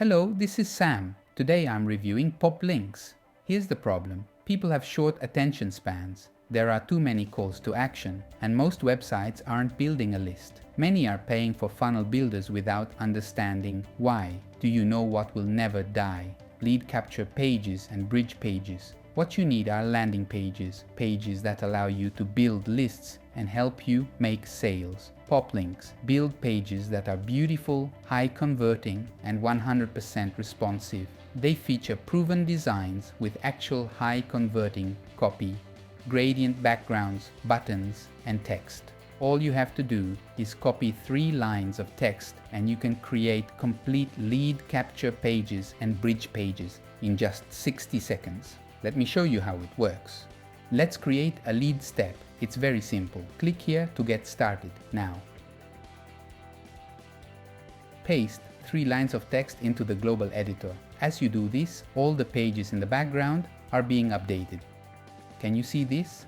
Hello, this is Sam. Today I'm reviewing PopLinks. Here's the problem. People have short attention spans. There are too many calls to action, and most websites aren't building a list. Many are paying for funnel builders without understanding why. Do you know what will never die? Lead capture pages and bridge pages. What you need are landing pages, pages that allow you to build lists and help you make sales. PopLinks build pages that are beautiful, high converting, and 100% responsive. They feature proven designs with actual high converting copy, gradient backgrounds, buttons, and text. All you have to do is copy 3 lines of text and you can create complete lead capture pages and bridge pages in just 60 seconds. Let me show you how it works. Let's create a lead step. It's very simple. Click here to get started now. Paste 3 lines of text into the global editor. As you do this, all the pages in the background are being updated. Can you see this?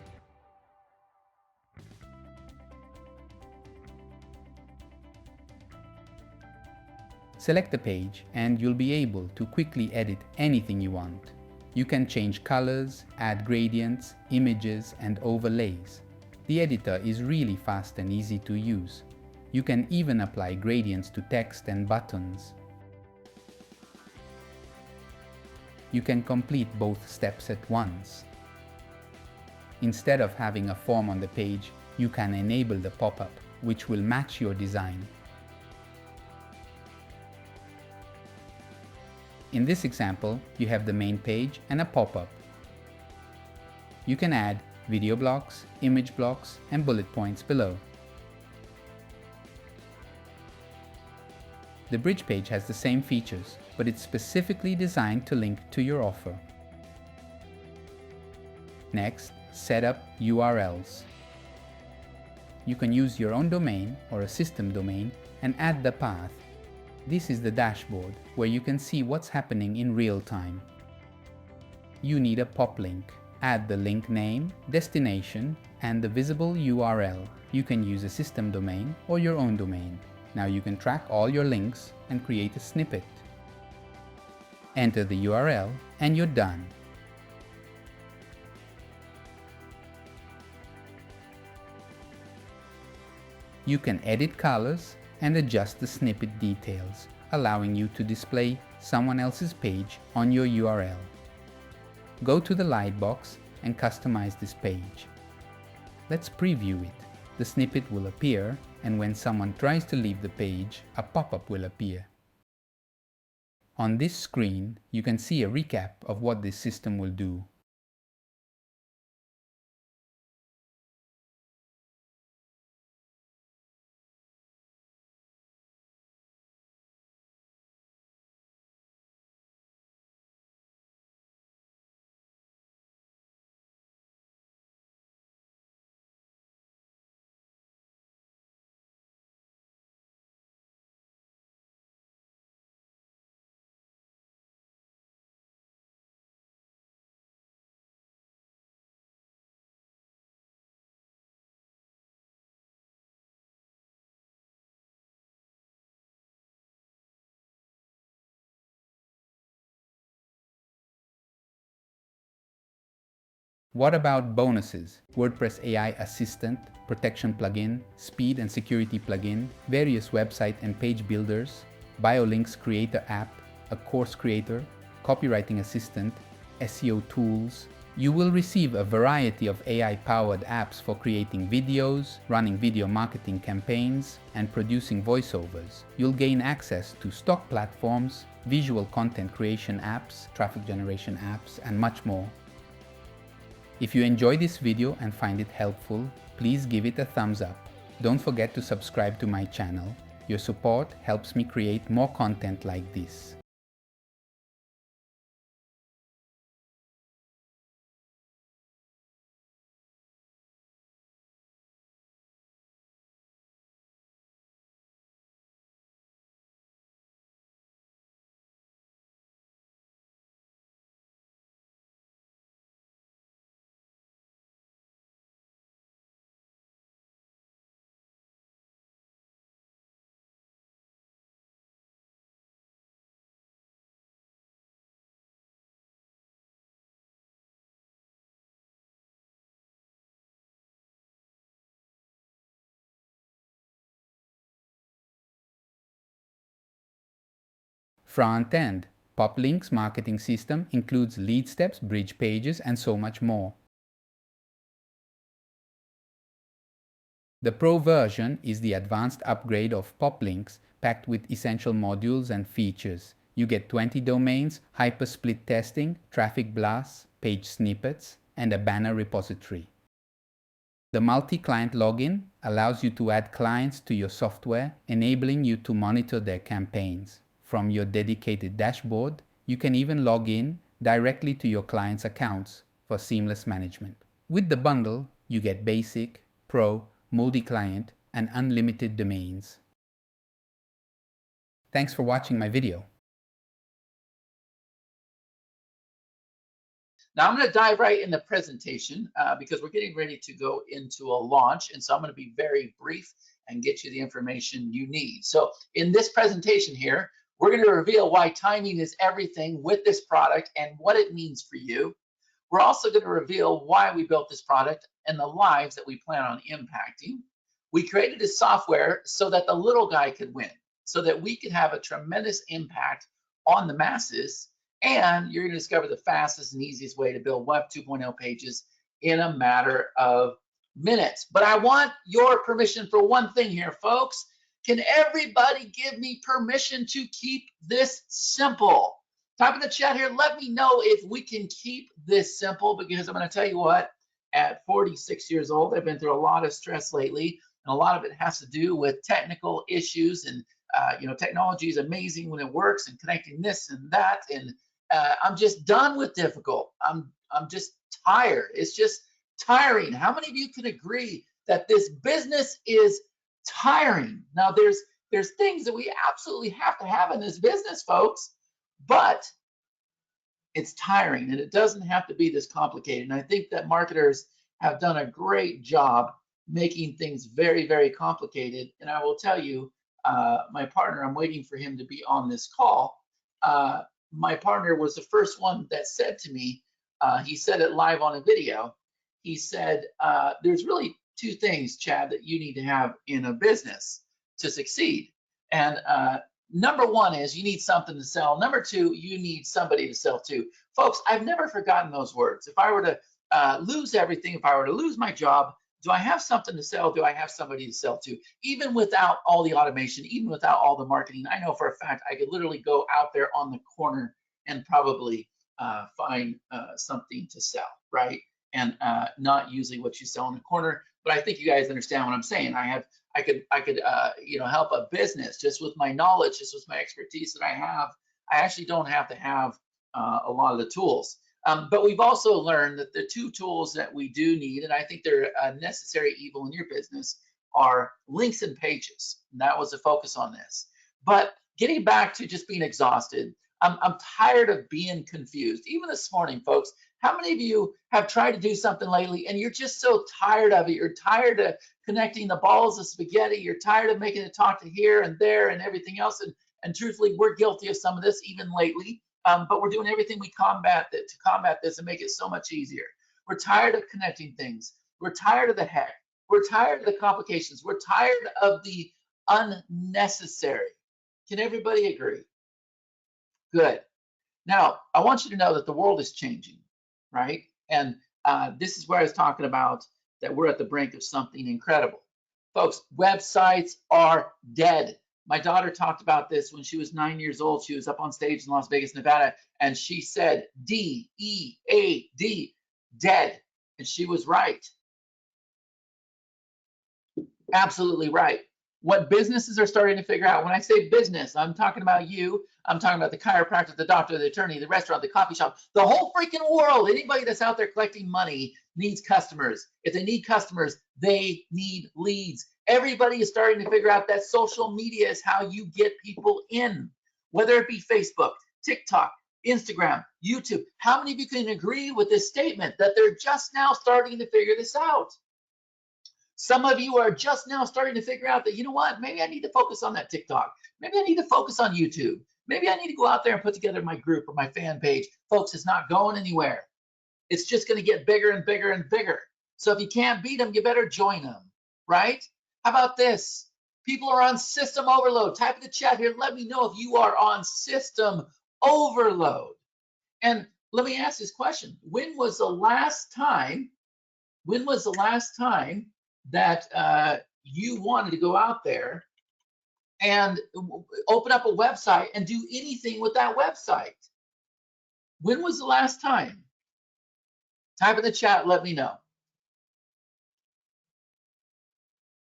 Select the page and you'll be able to quickly edit anything you want. You can change colors, add gradients, images, and overlays. The editor is really fast and easy to use. You can even apply gradients to text and buttons. You can complete both steps at once. Instead of having a form on the page, you can enable the pop-up, which will match your design. In this example, you have the main page and a pop-up. You can add video blocks, image blocks, and bullet points below. The bridge page has the same features, but it's specifically designed to link to your offer. Next, set up URLs. You can use your own domain or a system domain and add the path. This is the dashboard, where you can see what's happening in real time. You need a PopLink. Add the link name, destination, and the visible URL. You can use a system domain or your own domain. Now you can track all your links and create a snippet. Enter the URL and you're done. You can edit colors and adjust the snippet details, allowing you to display someone else's page on your URL. Go to the lightbox and customize this page. Let's preview it. The snippet will appear, and when someone tries to leave the page, a pop-up will appear. On this screen, you can see a recap of what this system will do. What about bonuses? WordPress AI Assistant, Protection Plugin, Speed and Security Plugin, various website and page builders, BioLinks Creator App, a course creator, Copywriting Assistant, SEO tools. You will receive a variety of AI-powered apps for creating videos, running video marketing campaigns, and producing voiceovers. You'll gain access to stock platforms, visual content creation apps, traffic generation apps, and much more. If you enjoy this video and find it helpful, please give it a thumbs up. Don't forget to subscribe to my channel. Your support helps me create more content like this. Front-end. PopLinks marketing system includes lead steps, bridge pages, and so much more. The Pro version is the advanced upgrade of PopLinks, packed with essential modules and features. You get 20 domains, hypersplit testing, traffic blasts, page snippets, and a banner repository. The multi-client login allows you to add clients to your software, enabling you to monitor their campaigns. From your dedicated dashboard, you can even log in directly to your clients' accounts for seamless management. With the bundle, you get Basic, Pro, multi-client, and unlimited domains. Thanks for watching my video. Now I'm going to dive right in the presentation because we're getting ready to go into a launch. And so I'm going to be very brief and get you the information you need. So in this presentation here, we're going to reveal why timing is everything with this product and what it means for you. We're also going to reveal why we built this product and the lives that we plan on impacting. We created this software so that the little guy could win, so that we could have a tremendous impact on the masses. And you're going to discover the fastest and easiest way to build Web 2.0 pages in a matter of minutes. But I want your permission for one thing here, folks. Can everybody give me permission to keep this simple? Type in the chat here. Let me know if we can keep this simple, because I'm going to tell you what, at 46 years old, I've been through a lot of stress lately, and a lot of it has to do with technical issues. And technology is amazing when it works, and connecting this and that. And I'm just done with difficult. I'm just tired. It's just tiring. How many of you can agree that this business is tiring? Now, there's things that we absolutely have to have in this business, folks, but it's tiring, and it doesn't have to be this complicated. And I think that marketers have done a great job making things very, very complicated. And I will tell you, my partner, I'm waiting for him to be on this call. My partner was the first one that said to me, he said it live on a video. He said, there's really two things, Chad, that you need to have in a business to succeed. And number one is you need something to sell. Number two, you need somebody to sell to. Folks, I've never forgotten those words. If I were to lose everything, if I were to lose my job, do I have something to sell? Do I have somebody to sell to? Even without all the automation, even without all the marketing, I know for a fact I could literally go out there on the corner and probably find something to sell, right? And not usually what you sell in the corner, but I think you guys understand what I'm saying. I could help a business just with my knowledge, just with my expertise that I have. I actually don't have to have a lot of the tools. But we've also learned that the two tools that we do need, and I think they're a necessary evil in your business, are links and pages. And that was the focus on this. But getting back to just being exhausted, I'm tired of being confused. Even this morning, folks, how many of you have tried to do something lately and you're just so tired of it? You're tired of connecting the balls of spaghetti. You're tired of making it talk to here and there and everything else. And truthfully, we're guilty of some of this even lately. But we're doing everything to combat this and make it so much easier. We're tired of connecting things. We're tired of the heck. We're tired of the complications. We're tired of the unnecessary. Can everybody agree? Good. Now, I want you to know that the world is changing, right? And this is where I was talking about that we're at the brink of something incredible. Folks, websites are dead. My daughter talked about this when she was 9 years old. She was up on stage in Las Vegas, Nevada, and she said D-E-A-D, dead. And she was right. Absolutely right. What businesses are starting to figure out, when I say business, I'm talking about you. I'm talking about the chiropractor, the doctor, the attorney, the restaurant, the coffee shop, the whole freaking world. Anybody that's out there collecting money needs customers. If they need customers, they need leads. Everybody is starting to figure out that social media is how you get people in, whether it be Facebook, TikTok, Instagram, YouTube. How many of you can agree with this statement that they're just now starting to figure this out? Some of you are just now starting to figure out that, you know what, maybe I need to focus on that TikTok. Maybe I need to focus on YouTube. Maybe I need to go out there and put together my group or my fan page. Folks, it's not going anywhere. It's just going to get bigger and bigger and bigger. So if you can't beat them, you better join them, right? How about this? People are on system overload. Type in the chat here. Let me know if you are on system overload. And let me ask this question. When was the last time that you wanted to go out there and open up a website and do anything with that website? When was the last time? Type in the chat, let me know.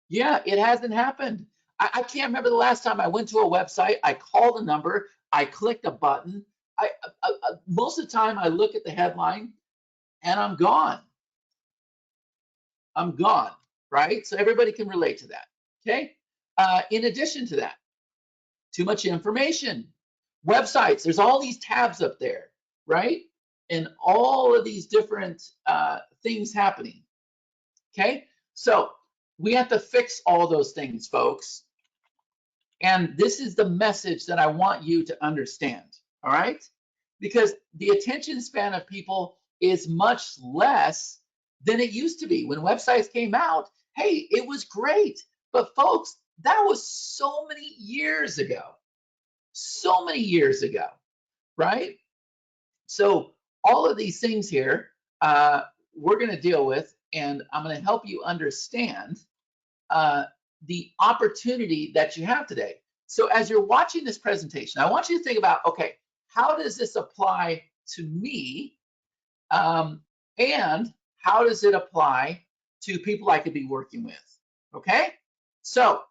Yeah, it hasn't happened. I can't remember the last time I went to a website, I called a number, I clicked a button. Most of the time I look at the headline and I'm gone. I'm gone, right? So everybody can relate to that, okay? In addition to that, too much information. Websites, there's all these tabs up there, right? And all of these different things happening, okay? So we have to fix all those things, folks. And this is the message that I want you to understand, all right? Because the attention span of people is much less than it used to be. When websites came out, hey, it was great. But folks, that was so many years ago. So many years ago, right? So all of these things here, we're going to deal with, and I'm going to help you understand the opportunity that you have today. So as you're watching this presentation, I want you to think about, okay, how does this apply to me? And how does it apply to people I could be working with? Okay, so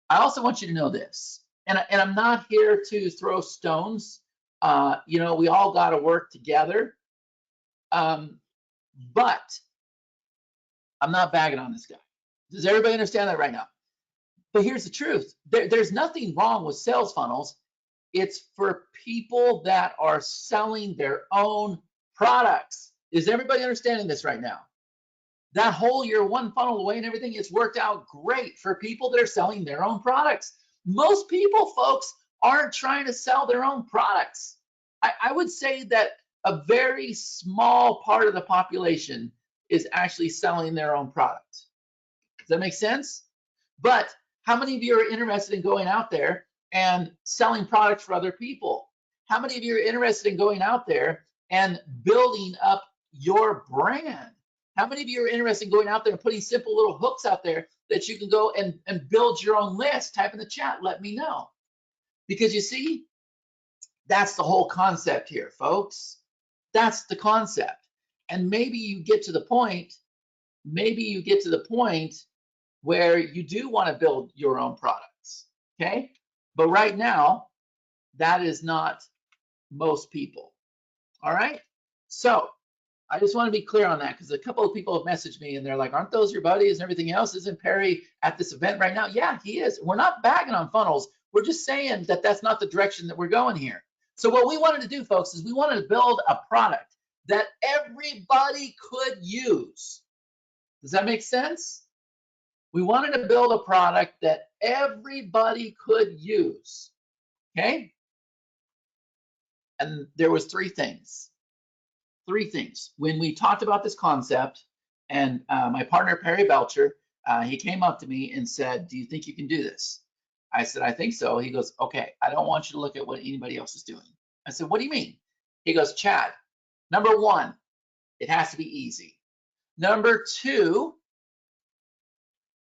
I also want you to know this, and I'm not here to throw stones. You know, we all got to work together, but I'm not bagging on this guy. Does everybody understand that right now? But here's the truth. There's nothing wrong with sales funnels. It's for people that are selling their own products. Is everybody understanding this right now? That whole year one funnel away and everything, it's worked out great for people that are selling their own products. Most people, folks, aren't trying to sell their own products. I would say that a very small part of the population is actually selling their own product. Does that make sense? But how many of you are interested in going out there and selling products for other people? How many of you are interested in going out there and building up your brand? How many of you are interested in going out there and putting simple little hooks out there that you can go and build your own list? Type in the chat, let me know. Because you see, that's the whole concept here, folks. That's the concept. And maybe you get to the point, where you do want to build your own products, okay? But right now, that is not most people, all right? So I just want to be clear on that, because a couple of people have messaged me and they're like, aren't those your buddies and everything else? Isn't Perry at this event right now? Yeah, he is. We're not bagging on funnels. We're just saying that that's not the direction that we're going here. So what we wanted to do, folks, is we wanted to build a product that everybody could use. Does that make sense? We wanted to build a product that everybody could use, okay? And there was three things. When we talked about this concept, and my partner, Perry Belcher, he came up to me and said, do you think you can do this? I said, I think so. He goes, okay, I don't want you to look at what anybody else is doing. I said, what do you mean? He goes, Chad, number one, it has to be easy. Number two,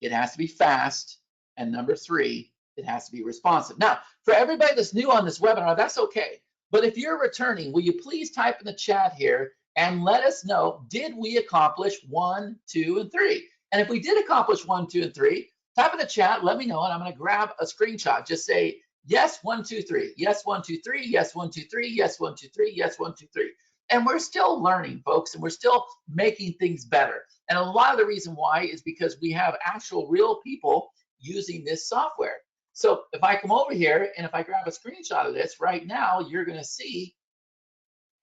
it has to be fast. And number three, it has to be responsive. Now, for everybody that's new on this webinar, that's okay. But if you're returning, will you please type in the chat here and let us know, did we accomplish 1, 2, and 3? And if we did accomplish 1, 2, and 3, type in the chat, let me know, and I'm going to grab a screenshot. Just say, yes, 1, 2, 3. Yes, 1, 2, 3. Yes, 1, 2, 3. Yes, 1, 2, 3. Yes, 1, 2, 3. And we're still learning, folks, and we're still making things better. And a lot of the reason why is because we have actual real people using this software. So if I come over here and if I grab a screenshot of this right now, you're going to see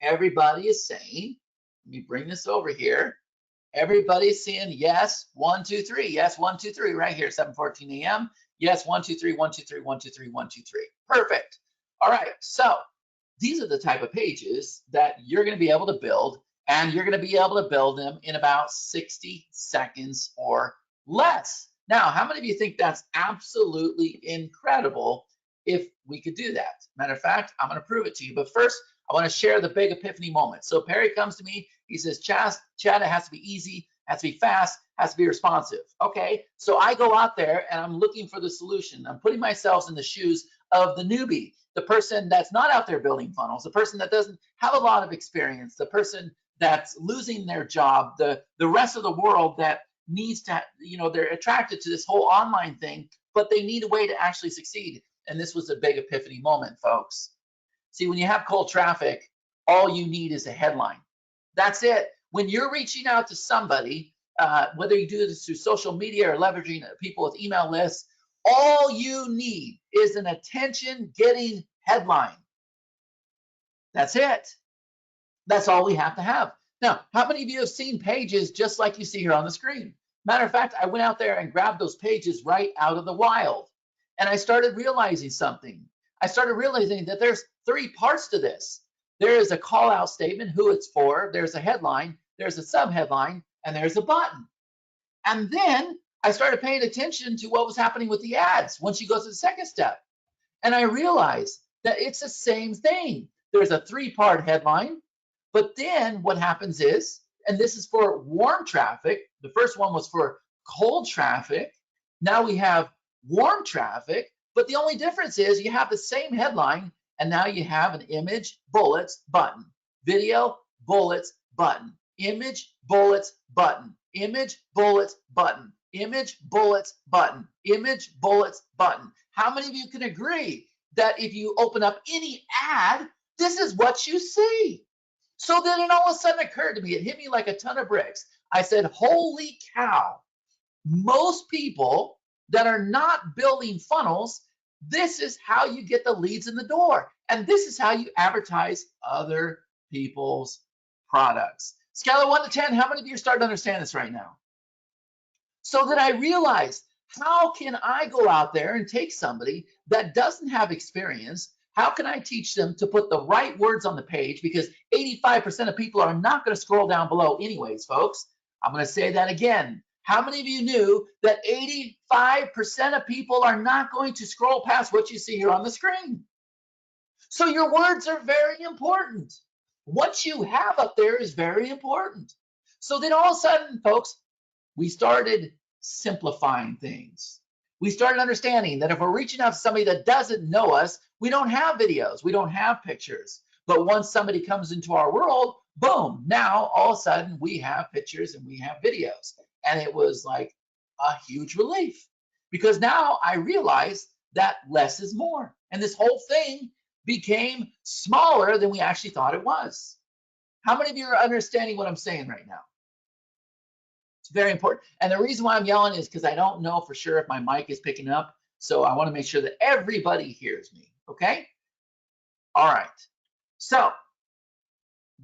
everybody is saying, let me bring this over here. Everybody's saying yes, 1, 2, 3. Yes, 1, 2, 3 right here, 7:14 a.m. Yes, 1, 2, 3, 1, 2, 3, 1, 2, 3, 1, 2, 3. Perfect. All right, so these are the type of pages that you're going to be able to build, and you're going to be able to build them in about 60 seconds or less. Now, how many of you think that's absolutely incredible if we could do that? Matter of fact, I'm going to prove it to you. But first, I want to share the big epiphany moment. So Perry comes to me. He says, Chad, it has to be easy, has to be fast, has to be responsive. Okay, so I go out there and I'm looking for the solution. I'm putting myself in the shoes of the newbie, the person that's not out there building funnels, the person that doesn't have a lot of experience, the person that's losing their job, the rest of the world that needs to, they're attracted to this whole online thing, but they need a way to actually succeed. And this was a big epiphany moment, folks. See, when you have cold traffic, all you need is a headline. That's it. When you're reaching out to somebody, whether you do this through social media or leveraging people with email lists, all you need is an attention-getting headline. That's it. That's all we have to have. Now, how many of you have seen pages just like you see here on the screen? Matter of fact, I went out there and grabbed those pages right out of the wild. And I started realizing something. I started realizing that there's 3 parts to this. There is a call out statement, who it's for, there's a headline, there's a subheadline, and there's a button. And then I started paying attention to what was happening with the ads once you go to the second step. And I realized that it's the same thing. There's a 3-part headline, but then what happens is, and this is for warm traffic, the first one was for cold traffic. Now we have warm traffic, but the only difference is you have the same headline, and now you have an image, bullets, button, video, bullets, button, image, bullets, button, image, bullets, button, image, bullets, button, image, bullets, button. How many of you can agree that if you open up any ad, this is what you see? So then it all of a sudden occurred to me, it hit me like a ton of bricks. I said, holy cow, most people that are not building funnels, this is how you get the leads in the door. And this is how you advertise other people's products. Scale of 1 to 10, how many of you are starting to understand this right now? So that I realized, how can I go out there and take somebody that doesn't have experience? How can I teach them to put the right words on the page? Because 85% of people are not going to scroll down below anyways, folks. I'm going to say that again. How many of you knew that 85% of people are not going to scroll past what you see here on the screen? So your words are very important. What you have up there is very important. So then all of a sudden, folks, we started simplifying things. We started understanding that if we're reaching out to somebody that doesn't know us, we don't have videos, we don't have pictures. But once somebody comes into our world, boom, now all of a sudden we have pictures and we have videos. And it was like a huge relief, because now I realized that less is more. And this whole thing became smaller than we actually thought it was. How many of you are understanding what I'm saying right now? It's very important. And the reason why I'm yelling is because I don't know for sure if my mic is picking up. So I want to make sure that everybody hears me. Okay? All right. So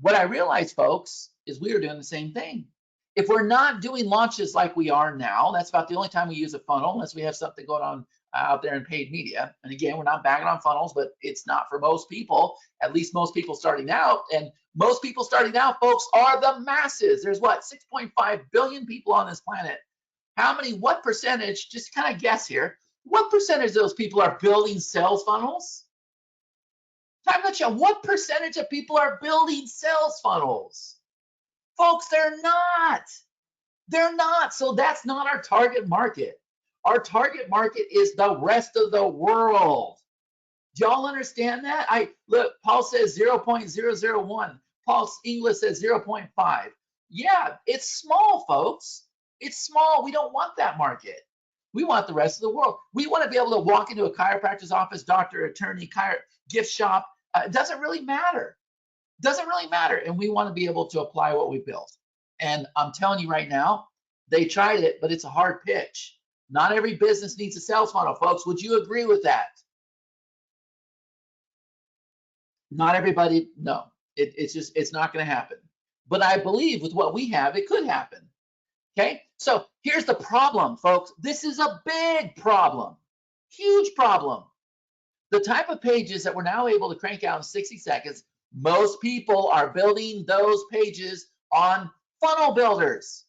what I realized, folks, is we were doing the same thing. If we're not doing launches like we are now, that's about the only time we use a funnel, unless we have something going on out there in paid media. And again, we're not bagging on funnels, but it's not for most people, at least most people starting out. And most people starting out, folks, are the masses. There's what, 6.5 billion people on this planet. What percentage, just kind of guess here, what percentage of those people are building sales funnels? I'm not sure. What percentage of people are building sales funnels? Folks, they're not. They're not. So that's not our target market. Our target market is the rest of the world. Do y'all understand that? Look, Paul says 0.001. Paul's English says 0.5. Yeah, it's small, folks. It's small. We don't want that market. We want the rest of the world. We want to be able to walk into a chiropractor's office, doctor, attorney, gift shop. It doesn't really matter. Doesn't really matter. And we want to be able to apply what we built. And I'm telling you right now, they tried it, but it's a hard pitch. Not every business needs a sales funnel, folks. Would you agree with that? Not everybody, no. It's not going to happen. But I believe with what we have, it could happen. Okay? So here's the problem, folks. This is a big problem. Huge problem. The type of pages that we're now able to crank out in 60 seconds, most people are building those pages on funnel builders.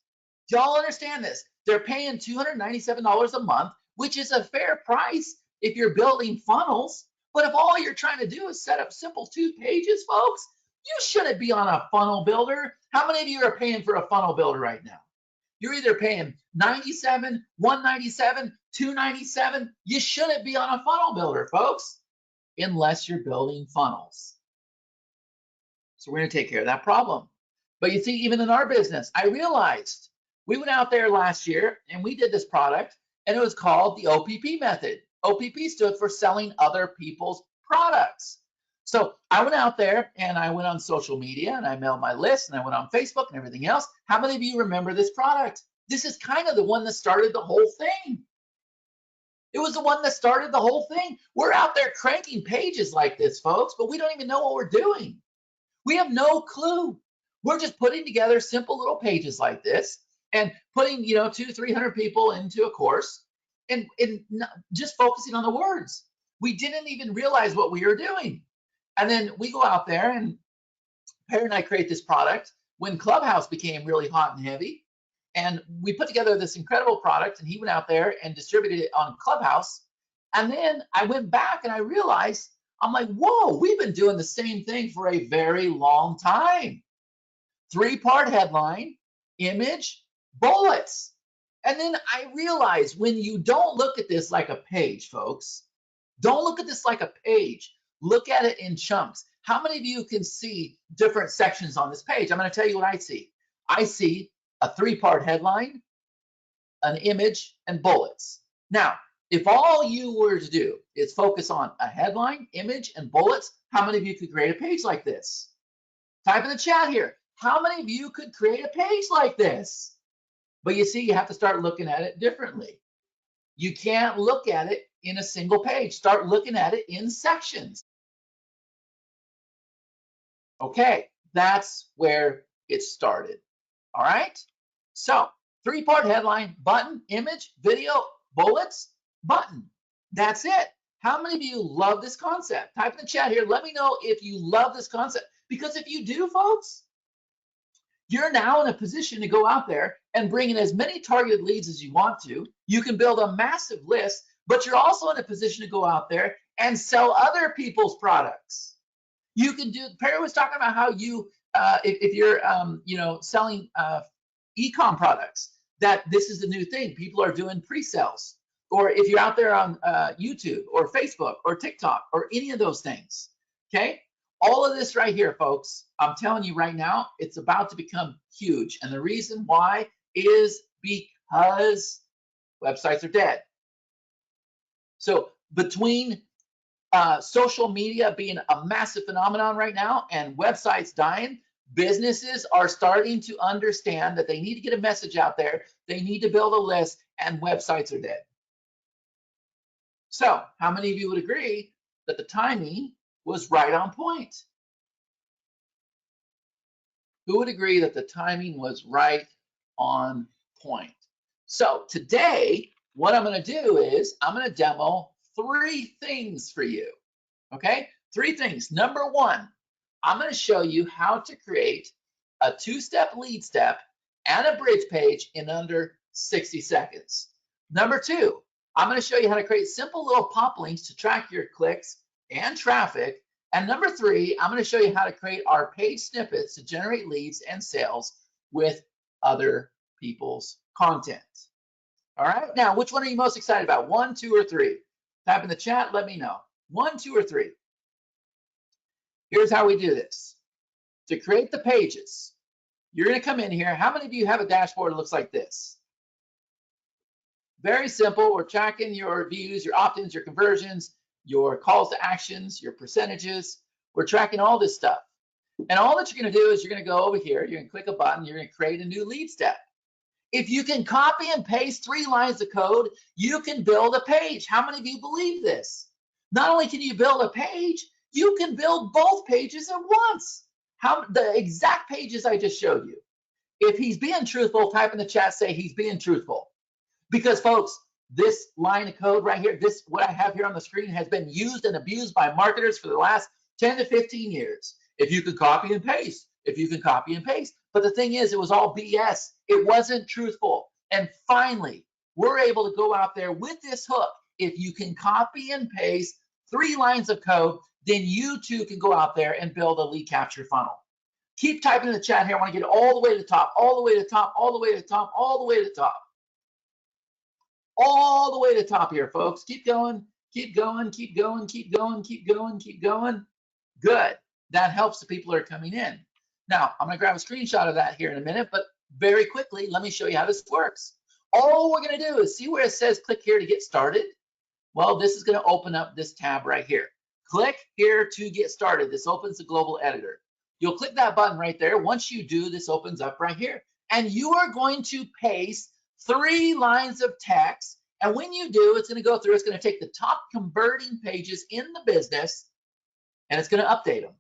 Do y'all understand this? They're paying $297 a month, which is a fair price if you're building funnels. But if all you're trying to do is set up simple 2 pages, folks, you shouldn't be on a funnel builder. How many of you are paying for a funnel builder right now? You're either paying $97, $197, $297. You shouldn't be on a funnel builder, folks, unless you're building funnels. So we're going to take care of that problem. But you see, even in our business, I realized we went out there last year and we did this product, and it was called the OPP method. OPP stood for selling other people's products. So I went out there and I went on social media and I mailed my list and I went on Facebook and everything else. How many of you remember this product? This is kind of the one that started the whole thing. It was the one that started the whole thing. We're out there cranking pages like this, folks, but we don't even know what we're doing. We have no clue. We're just putting together simple little pages like this and putting, 200-300 people into a course and just focusing on the words. We didn't even realize what we were doing. And then we go out there and Perry and I create this product when Clubhouse became really hot and heavy. And we put together this incredible product, and he went out there and distributed it on Clubhouse. And then I went back and I realized, I'm like, whoa, we've been doing the same thing for a very long time. 3-part headline, image, bullets. And then I realized when you don't look at this like a page, folks, don't look at this like a page. Look at it in chunks. How many of you can see different sections on this page? I'm going to tell you what I see. I see a 3-part headline, an image, and bullets. Now, if all you were to do is focus on a headline, image, and bullets, how many of you could create a page like this? Type in the chat here. How many of you could create a page like this? But you see, you have to start looking at it differently. You can't look at it in a single page. Start looking at it in sections. Okay, that's where it started. All right? So, 3-part headline, button, image, video, bullets, button. That's it. How many of you love this concept? Type in the chat here. Let me know if you love this concept. Because if you do, folks, you're now in a position to go out there and bring in as many targeted leads as you want to. You can build a massive list, but you're also in a position to go out there and sell other people's products. You can do, Perry was talking about how you, if you're, selling e-com products, that this is the new thing. People are doing pre-sales. Or if you're out there on YouTube or Facebook or TikTok or any of those things, okay? All of this right here, folks, I'm telling you right now, it's about to become huge. And the reason why is because websites are dead. So between social media being a massive phenomenon right now and websites dying, businesses are starting to understand that they need to get a message out there. They need to build a list, and websites are dead. So how many of you would agree that the timing was right on point? Who would agree that the timing was right on point? So today, what I'm going to do is I'm going to demo 3 things for you. Okay, 3 things. Number 1, I'm going to show you how to create a 2-step lead step and a bridge page in under 60 seconds. Number 2, I'm going to show you how to create simple little pop links to track your clicks and traffic. And number 3, I'm going to show you how to create our page snippets to generate leads and sales with other people's content. All right, now which one are you most excited about? 1, 2, or 3? Type in the chat, let me know. 1, 2, or 3. Here's how we do this. To create the pages, you're going to come in here. How many of you have a dashboard that looks like this? Very simple. We're tracking your views, your opt-ins, your conversions, your calls to actions, your percentages. We're tracking all this stuff. And all that you're going to do is you're going to go over here. You're going to click a button. You're going to create a new lead step. If you can copy and paste 3 lines of code, you can build a page. How many of you believe this? Not only can you build a page, you can build both pages at once. The exact pages I just showed you. If he's being truthful, type in the chat, say he's being truthful. Because folks, this line of code right here, this what I have here on the screen has been used and abused by marketers for the last 10 to 15 years. If you can copy and paste, if you can copy and paste. But the thing is, it was all BS. It wasn't truthful. And finally, we're able to go out there with this hook. If you can copy and paste 3 lines of code, then you too can go out there and build a lead capture funnel. Keep typing in the chat here. I want to get all the way to the top, all the way to the top, all the way to the top, all the way to the top. All the way to the top here, folks. Keep going, keep going, keep going, keep going, keep going, keep going. Good. That helps the people that are coming in. Now, I'm going to grab a screenshot of that here in a minute, but very quickly, let me show you how this works. All we're going to do is see where it says click here to get started. Well, this is going to open up this tab right here. Click here to get started. This opens the global editor. You'll click that button right there. Once you do, this opens up right here. And you are going to paste 3 lines of text. And when you do, it's going to go through, it's going to take the top converting pages in the business, and it's going to update them.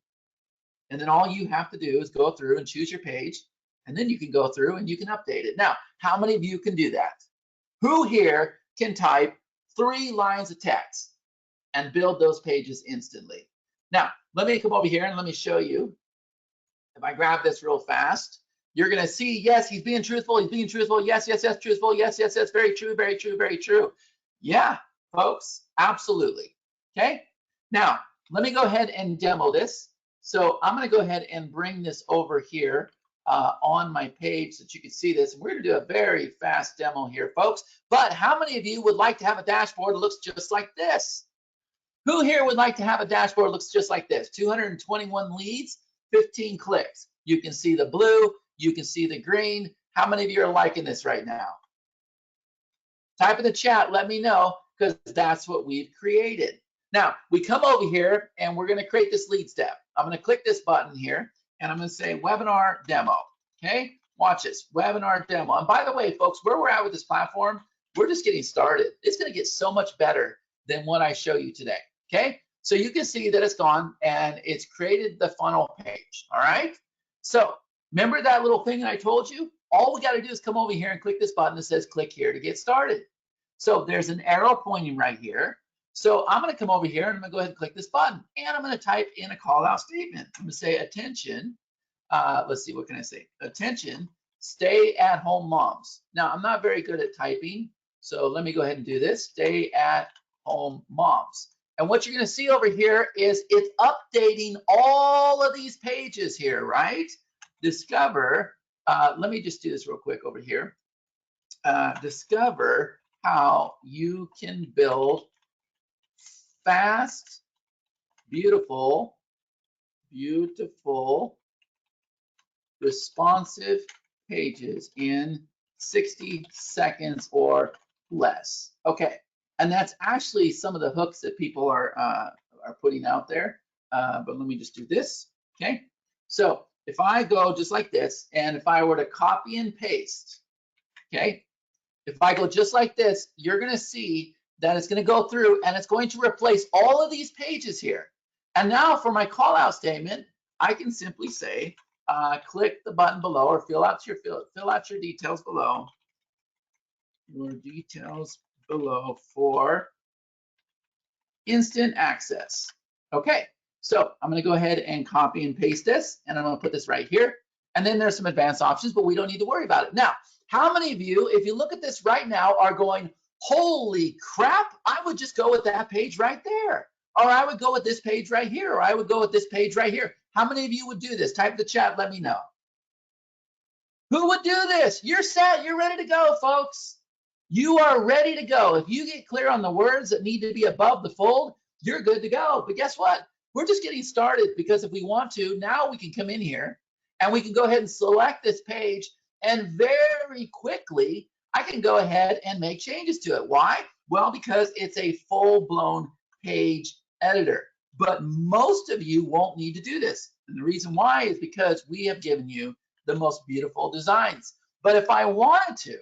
And then all you have to do is go through and choose your page, and then you can go through and you can update it. Now, how many of you can do that? Who here can type 3 lines of text and build those pages instantly? Now, let me come over here and let me show you. If I grab this real fast, you're going to see, yes, he's being truthful. He's being truthful. Yes, yes, yes, truthful. Yes, yes, yes, very true, very true, very true. Yeah, folks, absolutely. Okay. Now, let me go ahead and demo this. So I'm going to go ahead and bring this over here on my page so that you can see this. We're going to do a very fast demo here, folks. But how many of you would like to have a dashboard that looks just like this? Who here would like to have a dashboard that looks just like this? 221 leads, 15 clicks. You can see the blue, you can see the green. How many of you are liking this right now? Type in the chat, let me know, because that's what we've created. Now, we come over here and we're going to create this lead step. I'm going to click this button here and I'm going to say webinar demo. Okay, watch this, webinar demo. And by the way, folks, where we're at with this platform, we're just getting started. It's going to get so much better than what I show you today. Okay, so you can see that it's gone and it's created the funnel page. All right, so remember that little thing that I told you? All we got to do is come over here and click this button that says click here to get started. So there's an arrow pointing right here. So I'm going to come over here and I'm going to go ahead and click this button and I'm going to type in a call out statement. I'm going to say attention. Let's see, what can I say? Attention, stay at home moms. Now, I'm not very good at typing, so let me go ahead and do this. Stay at home moms. And what you're going to see over here is it's updating all of these pages here, right? Discover, let me just do this real quick over here. Discover how you can build fast, beautiful, responsive pages in 60 seconds or less. Okay, and that's actually some of the hooks that people are putting out there. But let me just do this. Okay, so if I go just like this, and if I were to copy and paste, okay, if I go just like this, you're going to see that it's going to go through and it's going to replace all of these pages here. And now for my call out statement, I can simply say, click the button below or fill out your details below. Your details below for instant access. Okay, so I'm going to go ahead and copy and paste this, and I'm going to put this right here. And then there's some advanced options, but we don't need to worry about it. Now, how many of you, if you look at this right now, are going, holy crap, I would just go with that page right there. Or I would go with this page right here, or I would go with this page right here. How many of you would do this? Type in the chat, let me know. Who would do this? You're set, you're ready to go, folks. You are ready to go. If you get clear on the words that need to be above the fold, you're good to go. But guess what? We're just getting started, because if we want to, now we can come in here and we can go ahead and select this page, and very quickly, I can go ahead and make changes to it. Why? Well, because it's a full-blown page editor. But most of you won't need to do this. And the reason why is because we have given you the most beautiful designs. But if I wanted to,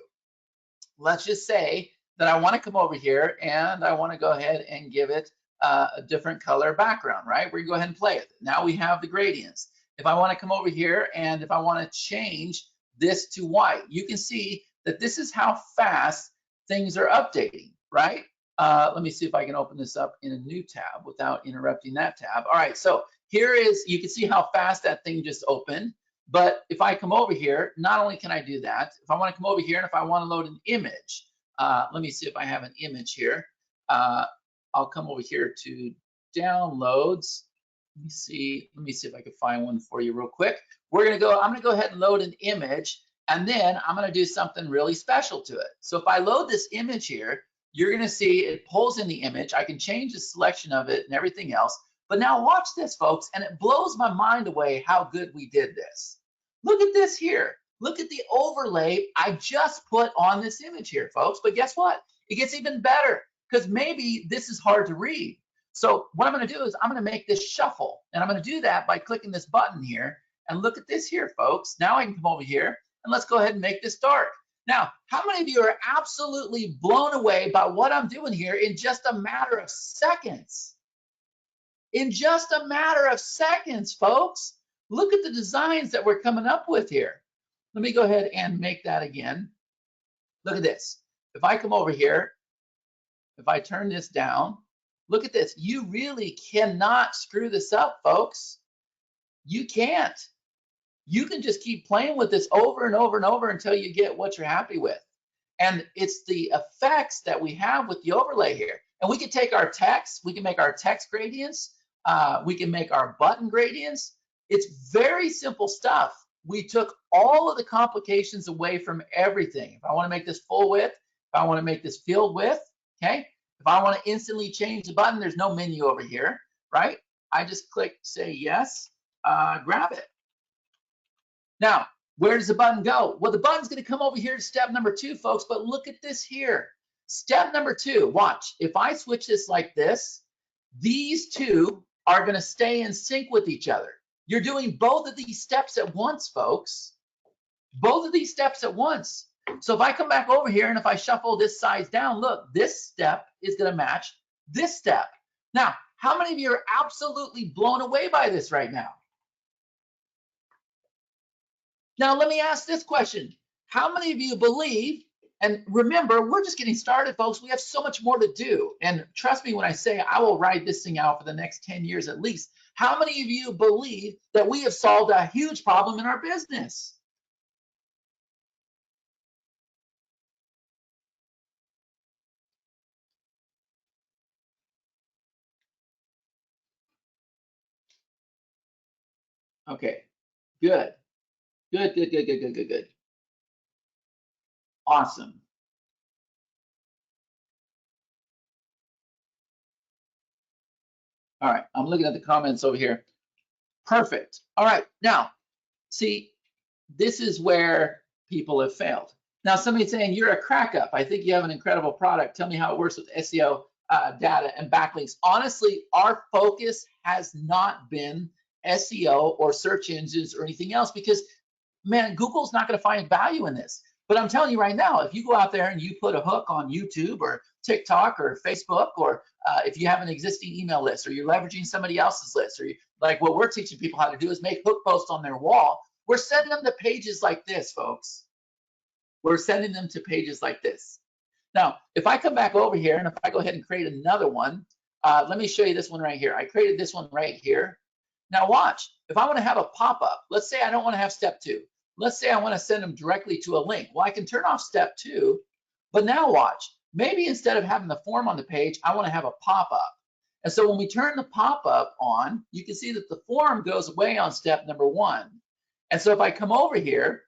let's just say that I want to come over here and I want to go ahead and give it a different color background, right? We're going to go ahead and play it. Now we have the gradients. If I want to come over here and if I want to change this to white, you can see that this is how fast things are updating, right? Let me see if I can open this up in a new tab without interrupting that tab. All right, so here is, you can see how fast that thing just opened. But if I come over here, not only can I do that, if I want to come over here and if I want to load an image, let me see if I have an image here. I'll come over here to downloads. Let me see if I can find one for you real quick. I'm gonna go ahead and load an image, and then I'm gonna do something really special to it. So if I load this image here, you're gonna see it pulls in the image. I can change the selection of it and everything else. But now watch this, folks, and it blows my mind away how good we did this. Look at this here. Look at the overlay I just put on this image here, folks. But guess what? It gets even better because maybe this is hard to read. So what I'm going to do is I'm going to make this shuffle, and I'm going to do that by clicking this button here. And look at this here, folks. Now I can come over here and let's go ahead and make this dark. Now, how many of you are absolutely blown away by what I'm doing here in just a matter of seconds? In just a matter of seconds, folks. Look at the designs that we're coming up with here. Let me go ahead and make that again. Look at this. If I come over here, if I turn this down, look at this. You really cannot screw this up, folks. You can't. You can just keep playing with this over and over and over until you get what you're happy with. And it's the effects that we have with the overlay here. And we can take our text, we can make our text gradients, we can make our button gradients. It's very simple stuff. We took all of the complications away from everything. If I want to make this full width, if I want to make this field width, okay? If I want to instantly change the button, there's no menu over here, right? I just click say yes, grab it. Now, where does the button go? Well, the button's going to come over here to step number 2, folks, but look at this here. Step number 2, watch. If I switch this like this, these two are going to stay in sync with each other. You're doing both of these steps at once, folks. Both of these steps at once. So if I come back over here and if I shuffle this size down, look, this step is going to match this step. Now, how many of you are absolutely blown away by this right now? Now, let me ask this question. How many of you believe, and remember, we're just getting started, folks. We have so much more to do. And trust me when I say I will ride this thing out for the next 10 years at least. How many of you believe that we have solved a huge problem in our business? Okay, good. Good. Awesome. All right, I'm looking at the comments over here. Perfect. All right, now, see, this is where people have failed. Now, somebody's saying, you're a crack up. I think you have an incredible product. Tell me how it works with SEO data and backlinks. Honestly, our focus has not been SEO or search engines or anything else because, man, Google's not going to find value in this. But I'm telling you right now, if you go out there and you put a hook on YouTube or TikTok or Facebook, or if you have an existing email list or you're leveraging somebody else's list, or like what we're teaching people how to do is make hook posts on their wall, we're sending them to pages like this, folks. We're sending them to pages like this. Now, if I come back over here and if I go ahead and create another one, let me show you this one right here. I created this one right here. Now watch, if I want to have a pop-up, let's say I don't want to have step 2. Let's say I want to send them directly to a link. Well, I can turn off step 2, but now watch. Maybe instead of having the form on the page, I want to have a pop-up. And so when we turn the pop-up on, you can see that the form goes away on step number 1. And so if I come over here,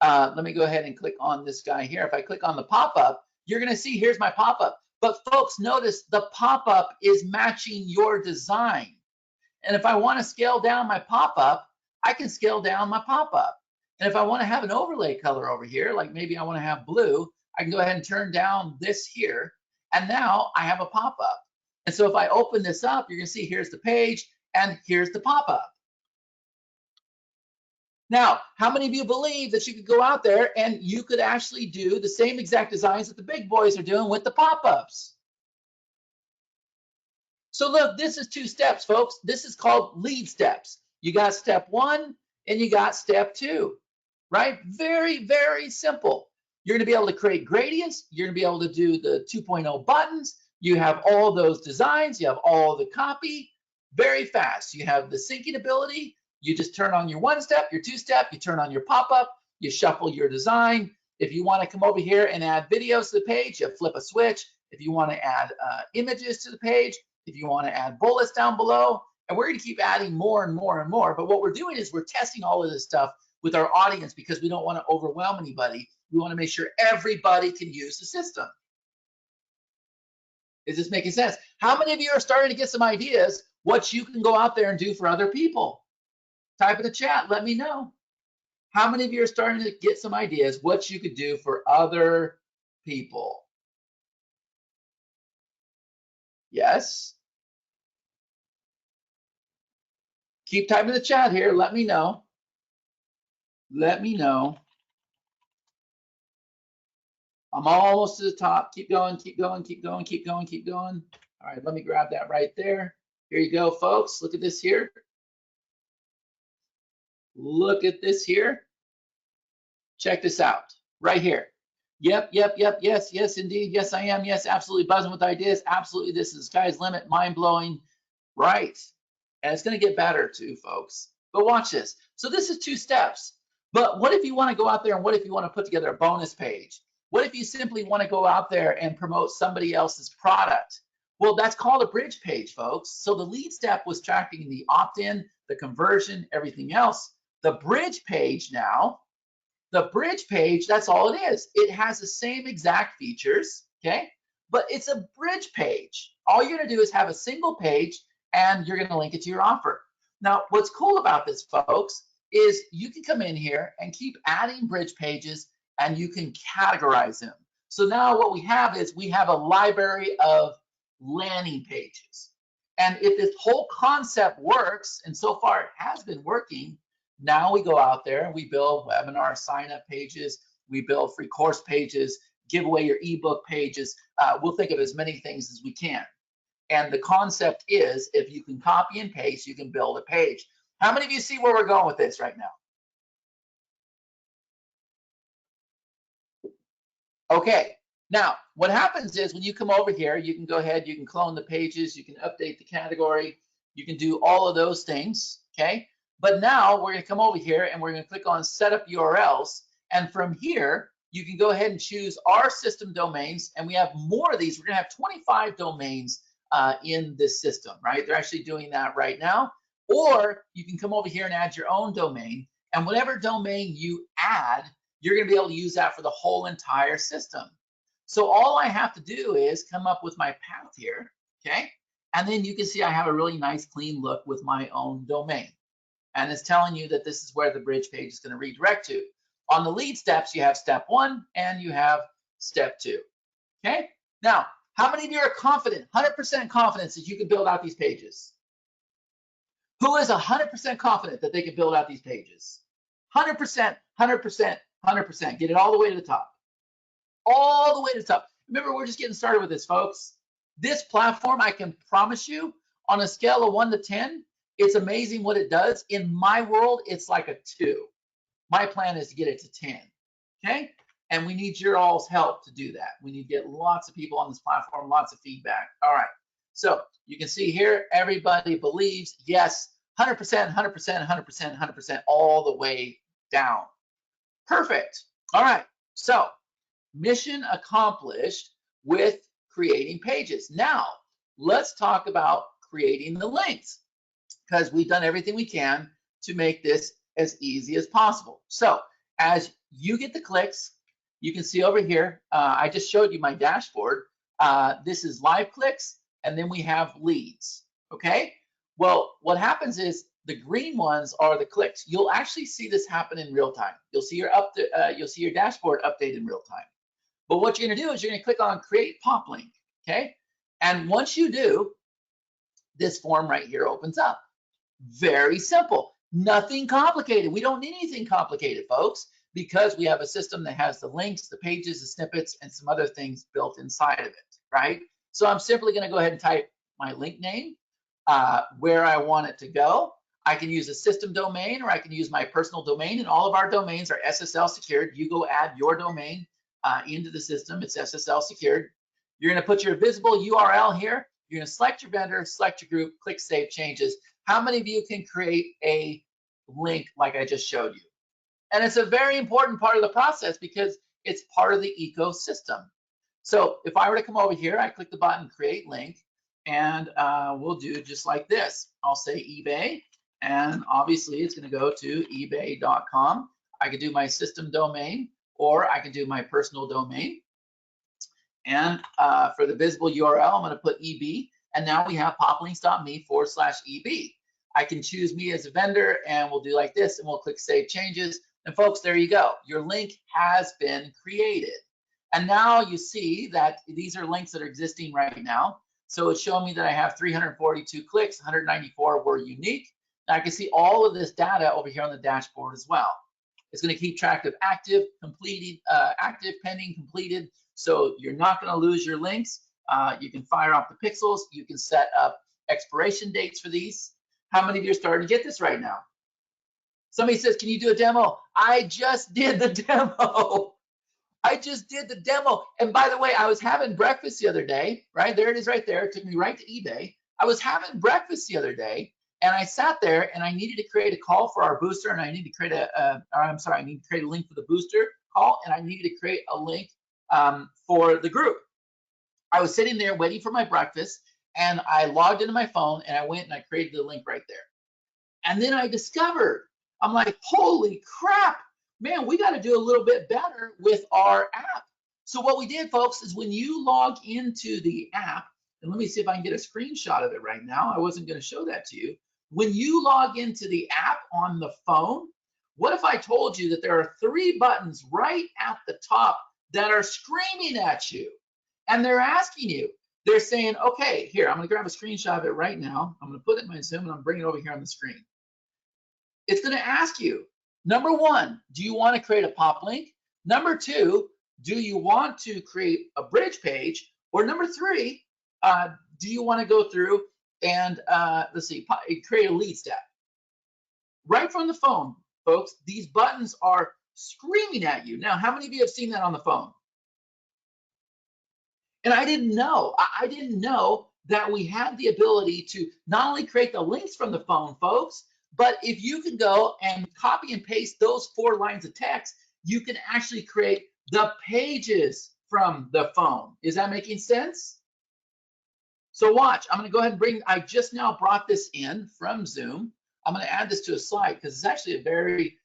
let me go ahead and click on this guy here. If I click on the pop-up, you're going to see here's my pop-up. But folks, notice the pop-up is matching your design. And if I want to scale down my pop-up, I can scale down my pop-up. And if I want to have an overlay color over here, like maybe I want to have blue, I can go ahead and turn down this here. And now I have a pop-up. And so if I open this up, you're going to see here's the page and here's the pop-up. Now, how many of you believe that you could go out there and you could actually do the same exact designs that the big boys are doing with the pop-ups? So look, this is 2 steps, folks. This is called lead steps. You got step 1 and you got step 2, right? Very, very simple. You're going to be able to create gradients. You're going to be able to do the 2.0 buttons. You have all those designs. You have all the copy very fast. You have the syncing ability. You just turn on your 1-step, your 2-step, you turn on your pop-up, you shuffle your design. If you want to come over here and add videos to the page, you flip a switch. If you want to add images to the page, if you want to add bullets down below, and we're going to keep adding more and more and more. But what we're doing is we're testing all of this stuff with our audience because we don't want to overwhelm anybody. We want to make sure everybody can use the system. Is this making sense? How many of you are starting to get some ideas what you can go out there and do for other people? Type in the chat, let me know. How many of you are starting to get some ideas what you could do for other people? Yes? Keep typing in the chat here, let me know. Let me know. I'm almost to the top. Keep going, keep going, keep going, keep going, keep going. All right, let me grab that right there. Here you go, folks. Look at this here. Look at this here. Check this out, right here. Yep, yes, indeed. Yes, I am. Yes, absolutely buzzing with ideas. Absolutely, this is sky's limit, mind-blowing. Right. And it's going to get better too, folks. But watch this. So this is 2 steps. But what if you want to go out there and what if you want to put together a bonus page? What if you simply want to go out there and promote somebody else's product? Well, that's called a bridge page, folks. So the lead step was tracking the opt-in, the conversion, everything else. The bridge page now, the bridge page, that's all it is. It has the same exact features, okay? But it's a bridge page. All you're going to do is have a single page and you're going to link it to your offer. Now, what's cool about this, folks, is you can come in here and keep adding bridge pages and you can categorize them. So now what we have is we have a library of landing pages. And if this whole concept works, and so far it has been working, now we go out there and we build webinar sign-up pages, we build free course pages, give away your ebook pages. We'll think of as many things as we can. And the concept is if you can copy and paste, you can build a page. How many of you see where we're going with this right now? Okay, now what happens is when you come over here, you can go ahead, you can clone the pages, you can update the category, you can do all of those things, okay? But now we're going to come over here and we're going to click on Setup URLs. And from here, you can go ahead and choose our system domains. And we have more of these. We're going to have 25 domains in this system, right? They're actually doing that right now. Or you can come over here and add your own domain. And whatever domain you add, you're going to be able to use that for the whole entire system. So all I have to do is come up with my path here, okay? And then you can see I have a really nice clean look with my own domain. And it's telling you that this is where the bridge page is going to redirect to. On the lead steps, you have step 1 and you have step 2. Okay? Now, how many of you are confident, 100% confidence that you can build out these pages? Who is 100% confident that they can build out these pages? 100%, 100%, 100%. Get it all the way to the top. All the way to the top. Remember, we're just getting started with this, folks. This platform, I can promise you, on a scale of 1 to 10, it's amazing what it does. In my world, it's like a 2. My plan is to get it to 10, okay? And we need your all's help to do that. We need to get lots of people on this platform, lots of feedback. All right, so you can see here, everybody believes, yes, 100%, 100%, 100%, 100%, all the way down. Perfect. All right, so mission accomplished with creating pages. Now, let's talk about creating the links, because we've done everything we can to make this as easy as possible. So as you get the clicks, you can see over here, I just showed you my dashboard. This is live clicks, and then we have leads, okay? Well, what happens is the green ones are the clicks. You'll actually see this happen in real time. You'll see your dashboard update in real time. But what you're gonna do is you're gonna click on Create PopLink, okay? And once you do, this form right here opens up. Very simple, nothing complicated. We don't need anything complicated, folks, because we have a system that has the links, the pages, the snippets, and some other things built inside of it, right? So I'm simply going to go ahead and type my link name, where I want it to go. I can use a system domain or I can use my personal domain, and all of our domains are SSL secured. You go add your domain into the system. It's SSL secured. You're going to put your visible URL here. You're going to select your vendor, select your group, click Save Changes. How many of you can create a link like I just showed you. And it's a very important part of the process because it's part of the ecosystem. So if I were to come over here, I click the button, create link, and we'll do just like this. I'll say eBay, and obviously it's going to go to ebay.com. I could do my system domain, or I can do my personal domain. And for the visible URL, I'm going to put EB, and now we have poplinks.me/EB. I can choose me as a vendor, and we'll do like this, and we'll click Save Changes. And folks, there you go. Your link has been created. And now you see that these are links that are existing right now. So it's showing me that I have 342 clicks, 194 were unique. And I can see all of this data over here on the dashboard as well. It's going to keep track of active, completed, active, pending, completed. So you're not going to lose your links. You can fire off the pixels. You can set up expiration dates for these. How many of you are starting to get this right now? Somebody says, can you do a demo? I just did the demo. I just did the demo. And by the way, I was having breakfast the other day, right? There it is right there. It took me right to eBay. I was having breakfast the other day, and I sat there and I needed to create a call for our booster, and I need to create I need to create a link for the booster call, and I needed to create a link for the group. I was sitting there waiting for my breakfast, and I logged into my phone, and I went and I created the link right there. And then I discovered, I'm like, holy crap, man, we got to do a little bit better with our app. So what we did, folks, is when you log into the app, and let me see if I can get a screenshot of it right now. I wasn't going to show that to you. When you log into the app on the phone, what if I told you that there are 3 buttons right at the top that are screaming at you? And they're asking you, they're saying, okay, here, I'm going to grab a screenshot of it right now. I'm going to put it in my Zoom, and I'm bringing it over here on the screen. It's going to ask you, number 1, do you want to create a pop link? Number 2, do you want to create a bridge page? Or number 3, do you want to go through and, let's see, create a lead step? Right from the phone, folks, these buttons are screaming at you. Now, how many of you have seen that on the phone? And I didn't know. I didn't know that we had the ability to not only create the links from the phone, folks, but if you can go and copy and paste those 4 lines of text, you can actually create the pages from the phone. Is that making sense? So watch, I'm going to go ahead and I just now brought this in from Zoom. I'm going to add this to a slide because it's actually a very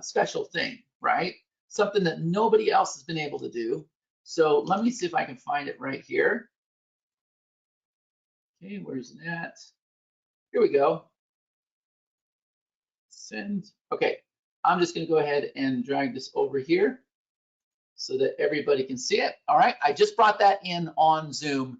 special thing, right? Something that nobody else has been able to do. So let me see if I can find it right here. Okay, where's that? Here we go. Send. Okay, I'm just going to go ahead and drag this over here so that everybody can see it. All right, I just brought that in on Zoom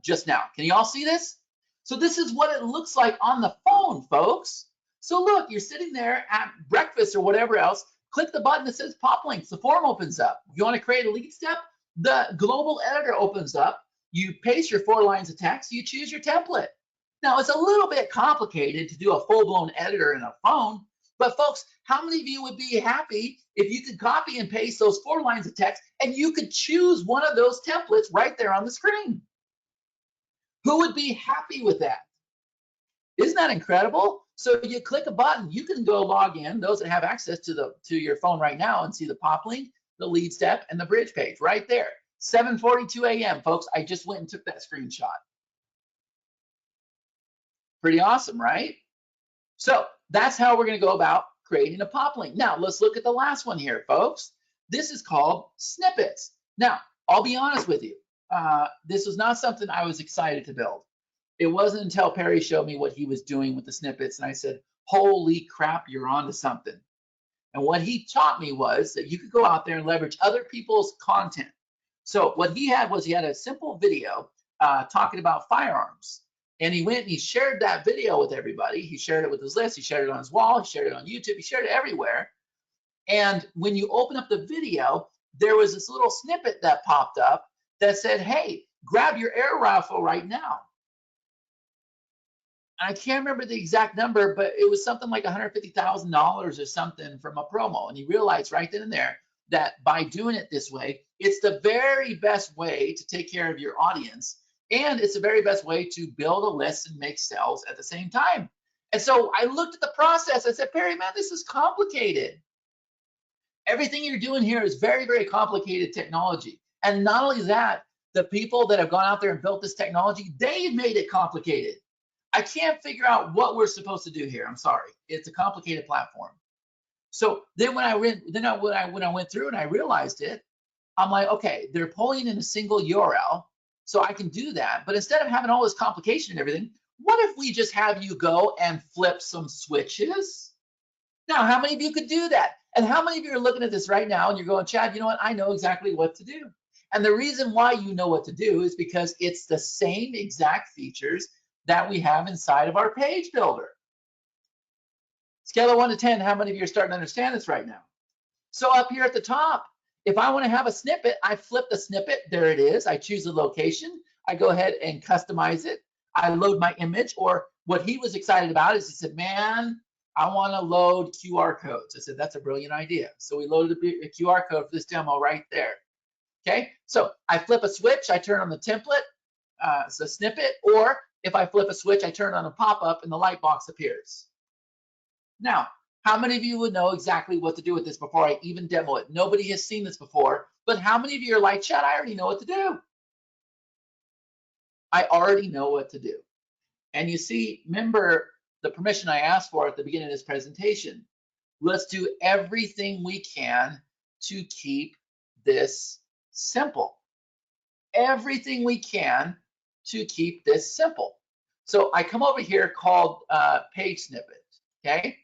just now. Can you all see this? So this is what it looks like on the phone, folks. So look, you're sitting there at breakfast or whatever else, click the button that says PopLinks. The form opens up. If you want to create a lead step, the global editor opens up. You paste your 4 lines of text, you choose your template. Now, it's a little bit complicated to do a full-blown editor in a phone, but folks, how many of you would be happy if you could copy and paste those 4 lines of text and you could choose one of those templates right there on the screen? Who would be happy with that? Isn't that incredible? So you click a button, you can go log in, those that have access to your phone right now, and see the pop link, the lead step, and the bridge page right there. 7:42 a.m., folks. I just went and took that screenshot. Pretty awesome, right? So that's how we're going to go about creating a pop link. Now, let's look at the last one here, folks. This is called snippets. Now, I'll be honest with you. This was not something I was excited to build. It wasn't until Perry showed me what he was doing with the snippets, and I said, holy crap, you're onto something. And what he taught me was that you could go out there and leverage other people's content. So what he had was he had a simple video talking about firearms. And he went and he shared that video with everybody. He shared it with his list. He shared it on his wall. He shared it on YouTube. He shared it everywhere. And when you open up the video, there was this little snippet that popped up that said, hey, grab your air rifle right now. I can't remember the exact number, but it was something like $150,000 or something from a promo. And he realized right then and there that by doing it this way, it's the very best way to take care of your audience. And it's the very best way to build a list and make sales at the same time. And so I looked at the process. I said, Perry, man, this is complicated. Everything you're doing here is very, very complicated technology. And not only that, the people that have gone out there and built this technology, they've made it complicated. I can't figure out what we're supposed to do here. I'm sorry. It's a complicated platform. So then when I went through and I realized it, I'm like, okay, they're pulling in a single URL, so I can do that. But instead of having all this complication and everything, what if we just have you go and flip some switches? Now, how many of you could do that? And how many of you are looking at this right now and you're going, Chad, you know what? I know exactly what to do. And the reason why you know what to do is because it's the same exact features that we have inside of our page builder. Scale of 1 to 10, how many of you are starting to understand this right now? So up here at the top, if I want to have a snippet, I flip the snippet. There it is. I choose the location. I go ahead and customize it. I load my image, or what he was excited about is he said, man, I want to load QR codes. I said, that's a brilliant idea. So we loaded a QR code for this demo right there. Okay, so I flip a switch, I turn on the template, it's a snippet, or if I flip a switch, I turn on a pop-up and the light box appears. Now, how many of you would know exactly what to do with this before I even demo it? Nobody has seen this before, but how many of you are like, Chad, I already know what to do. I already know what to do. And you see, remember the permission I asked for at the beginning of this presentation. Let's do everything we can to keep this simple. Everything we can to keep this simple. So I come over here called page snippet, okay?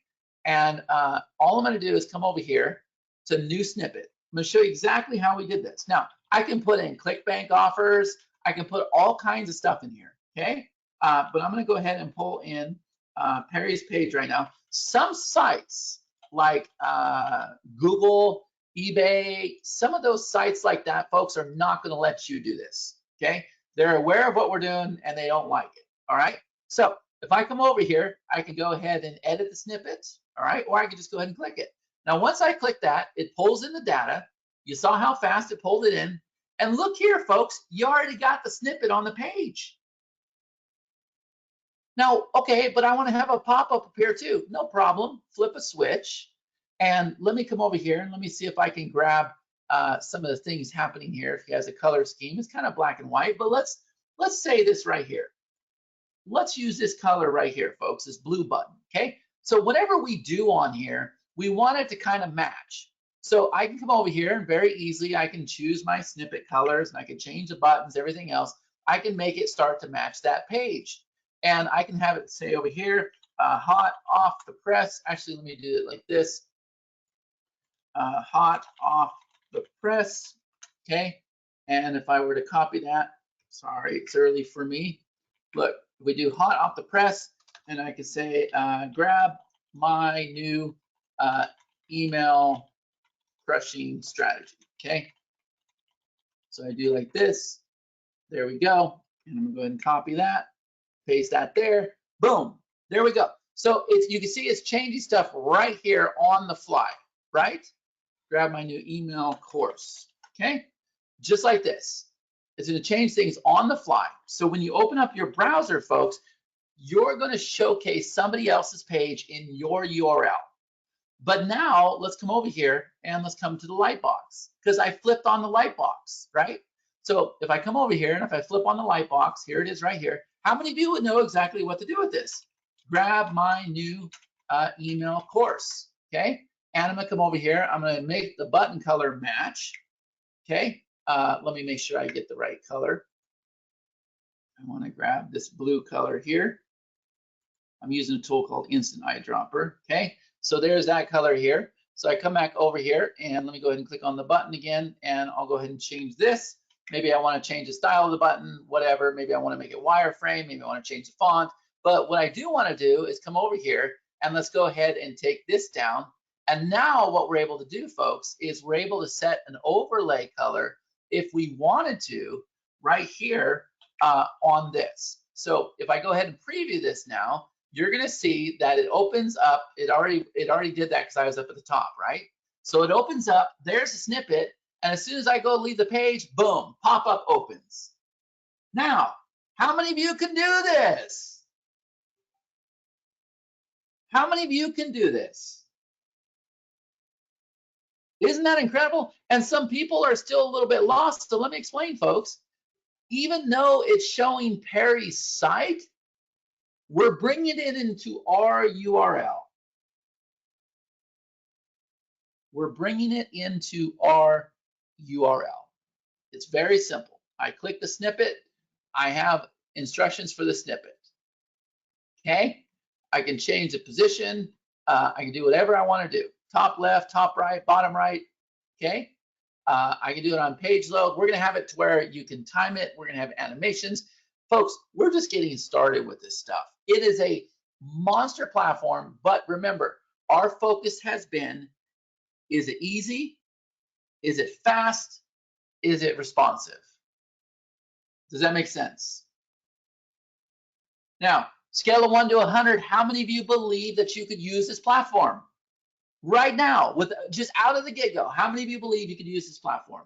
And all I'm going to do is come over here to new snippet. I'm going to show you exactly how we did this. Now, I can put in ClickBank offers. I can put all kinds of stuff in here, okay? But I'm going to go ahead and pull in Perry's page right now. Some sites like Google, eBay, some of those sites like that, folks, are not going to let you do this, okay? They're aware of what we're doing and they don't like it, all right? So if I come over here, I can go ahead and edit the snippets, all right? Or I can just go ahead and click it. Now, once I click that, it pulls in the data. You saw how fast it pulled it in. And look here, folks, you already got the snippet on the page. Now, okay, but I want to have a pop-up appear too. No problem. Flip a switch. And let me come over here and let me see if I can grab some of the things happening here. If he has a color scheme, it's kind of black and white, but let's say this right here. Let's use this color right here, folks, this blue button, okay? So whatever we do on here, we want it to kind of match. So I can come over here and very easily, I can choose my snippet colors and I can change the buttons, everything else. I can make it start to match that page. And I can have it say over here, hot off the press. Actually, let me do it like this. Hot off the press, okay? And if I were to copy that, sorry, it's early for me. Look, we do hot off the press, and I could say, grab my new email crushing strategy, okay? So I do like this, there we go. And I'm gonna go ahead and copy that, paste that there, boom, there we go. So you can see it's changing stuff right here on the fly, right? Grab my new email course, okay? Just like this. It's gonna change things on the fly. So when you open up your browser, folks, you're gonna showcase somebody else's page in your URL. But now let's come over here and let's come to the light box because I flipped on the light box, right? So if I come over here and if I flip on the light box, here it is right here. How many of you would know exactly what to do with this? Grab my new email course, okay? And I'm gonna come over here, I'm gonna make the button color match, okay? Let me make sure I get the right color. I wanna grab this blue color here. I'm using a tool called Instant Eyedropper, okay? So there's that color here. So I come back over here and let me go ahead and click on the button again and I'll go ahead and change this. Maybe I wanna change the style of the button, whatever. Maybe I wanna make it wireframe, maybe I wanna change the font. But what I do wanna do is come over here and let's go ahead and take this down. And now what we're able to do, folks, is we're able to set an overlay color if we wanted to right here on this. So if I go ahead and preview this now, you're gonna see that it opens up. It already did that because I was up at the top, right? So it opens up, there's a snippet, and as soon as I go leave the page, boom, pop-up opens. Now, how many of you can do this? How many of you can do this? Isn't that incredible? And some people are still a little bit lost. So let me explain, folks. Even though it's showing Perry's site, we're bringing it into our URL. We're bringing it into our URL. It's very simple. I click the snippet. I have instructions for the snippet. Okay? I can change the position. I can do whatever I want to do. Top left, top right, bottom right. Okay? I can do it on page load. We're going to have it to where you can time it. We're going to have animations. Folks, we're just getting started with this stuff. It is a monster platform, but remember, our focus has been, is it easy? Is it fast? Is it responsive? Does that make sense? Now, scale of 1 to 100, how many of you believe that you could use this platform? Right now, with just out of the get-go, how many of you believe you could use this platform?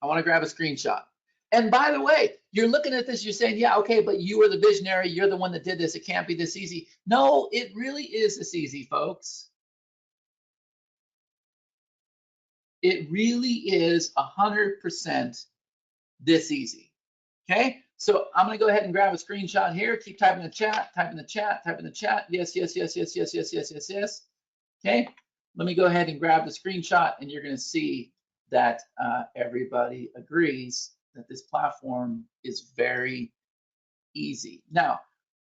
I want to grab a screenshot. And by the way, you're looking at this, you're saying, yeah, okay, but you were the visionary, you're the one that did this, it can't be this easy. No, it really is this easy, folks. It really is 100% this easy, okay? So I'm gonna go ahead and grab a screenshot here, keep typing in the chat, type in the chat, type in the chat, yes, yes, yes, yes, yes, yes, yes, yes, yes, okay? Let me go ahead and grab the screenshot and you're gonna see that everybody agrees that this platform is very easy. Now,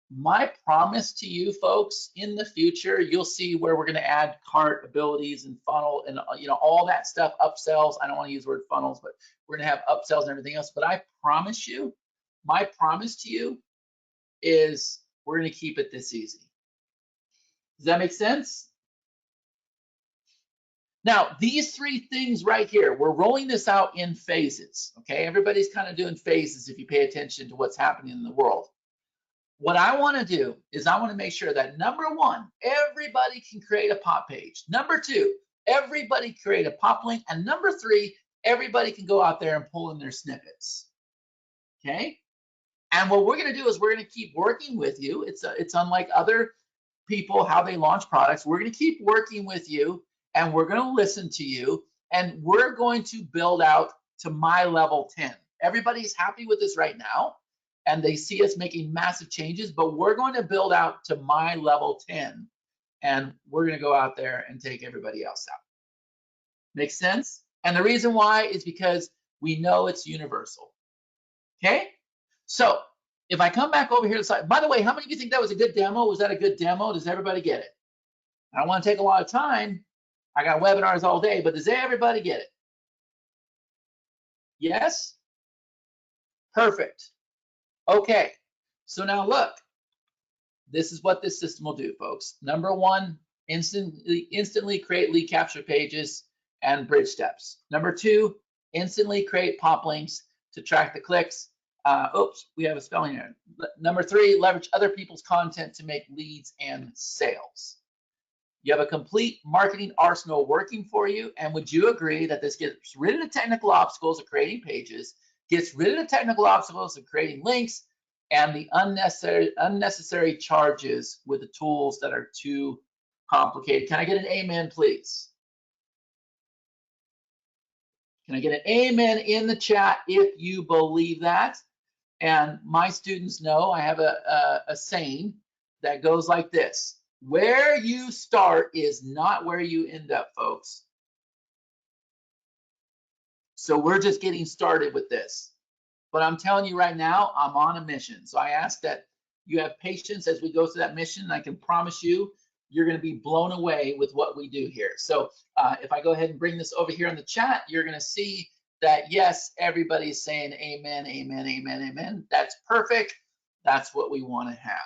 my promise to you folks, in the future, you'll see where we're going to add cart abilities and funnel and all that stuff, upsells. I don't want to use the word funnels, but we're going to have upsells and everything else. But I promise you, my promise to you is we're going to keep it this easy. Does that make sense? Now, these three things right here, we're rolling this out in phases, okay? Everybody's kind of doing phases if you pay attention to what's happening in the world. What I want to do is I want to make sure that number one, everybody can create a pop page. Number two, everybody create a pop link. And number three, everybody can go out there and pull in their snippets, okay? And what we're going to do is we're going to keep working with you. It's unlike other people, how they launch products. We're going to keep working with you and we're going to listen to you and we're going to build out to my level 10. Everybody's happy with this right now and they see us making massive changes, but we're going to build out to my level 10 and we're going to go out there and take everybody else out. Make sense? And the reason why is because we know it's universal. Okay? So if I come back over here to the side, by the way, how many of you think that was a good demo? Was that a good demo? Does everybody get it? I don't want to take a lot of time. I got webinars all day, but does everybody get it? Yes? Perfect. Okay. So now look, this is what this system will do, folks. Number one, instantly create lead capture pages and bridge steps. Number two, instantly create pop links to track the clicks. Oops, we have a spelling error. Number three, leverage other people's content to make leads and sales. You have a complete marketing arsenal working for you. And would you agree that this gets rid of the technical obstacles of creating pages, gets rid of the technical obstacles of creating links, and the unnecessary charges with the tools that are too complicated? Can I get an amen, please? Can I get an amen in the chat if you believe that? And my students know I have a saying that goes like this: where you start is not where you end up, folks. So we're just getting started with this. But I'm telling you right now, I'm on a mission. So I ask that you have patience as we go through that mission. I can promise you, you're going to be blown away with what we do here. So if I go ahead and bring this over here in the chat, you're going to see that, yes, everybody's saying amen, amen, amen, amen. That's perfect. That's what we want to have.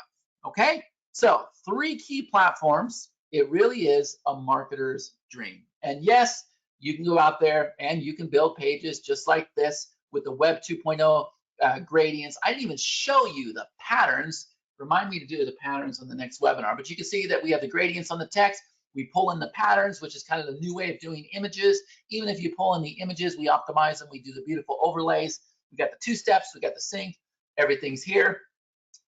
Okay? So 3 key platforms. It really is a marketer's dream. And yes, you can go out there and you can build pages just like this with the Web 2.0 gradients. I didn't even show you the patterns. Remind me to do the patterns on the next webinar. But you can see that we have the gradients on the text. We pull in the patterns, which is kind of the new way of doing images. Even if you pull in the images, we optimize them. We do the beautiful overlays. We got the 2 steps. We got the sync. Everything's here.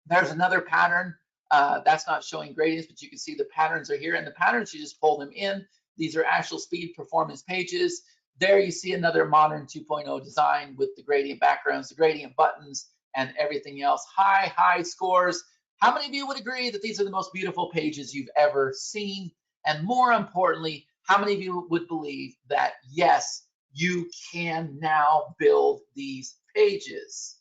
There's another pattern That's not showing gradients, but you can see the patterns are here, and the patterns, you just pull them in. These are actual speed performance pages. There you see another modern 2.0 design with the gradient backgrounds, the gradient buttons, and everything else. High scores. How many of you would agree that these are the most beautiful pages you've ever seen? And more importantly, how many of you would believe that, yes, you can now build these pages?